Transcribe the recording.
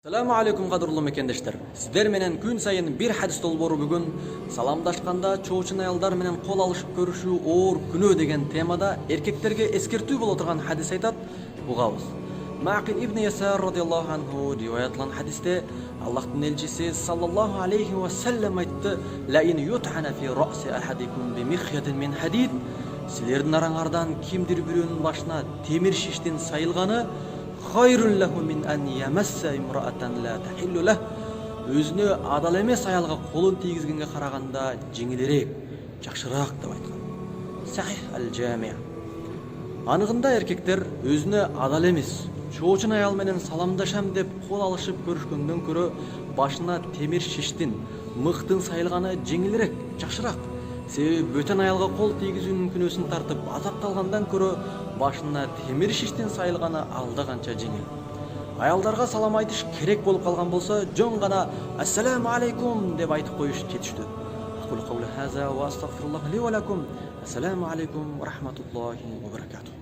Assalamu alaikum qadırlı mekendештер. Сіздер менен күн сайын бир хадис долбоору бүгүн саламдашканда чоочун аялдар менен кол алышып көрүшүү оор күнөө деген темада эркектерге эскертүү боло турган хадис айтат. Угабыз. Мақил ибн Ясар радияллаху анху риваятлан хадисте Аллахтын элчиси саллаллаху алейхи ва саллям айтты: "Ла ин ютхана фи раси ахадикум би михятин мин хадид." Силердин араңардан кимдир бирөөнүн башына темир шиштин сайылганы хайрун лаху мин ан ямасса имраатан ла тахиллу лах. Өзүнө адал эмес аялга колун тийгизгенге караганда жеңилирээк, жакшыраак деп айткан. Сахих ал-Жами'. Анығында эркектер өзүнө адал эмес, чоочун аял менен саламдашам деп кол алышып көрүшкөндөн көрө башына темир шиштин, мыктын сайылганы жеңилирээк, жакшыраак. Себеби бөтен аялга кол тийгизүүнүн күнөөсүн тартып азапталгандан көрө башына темир шиштин сайылганы алда канча жеңил. Аялдарга салам айтыш керек болуп калган болсо, жөн гана "Ассаламу алейкум" деп айтып коюш жетиштүү. Aqulu qawli hadha wa astaghfirullah li wa lakum. Assalamu alaikum wa rahmatullahi wa barakatuh.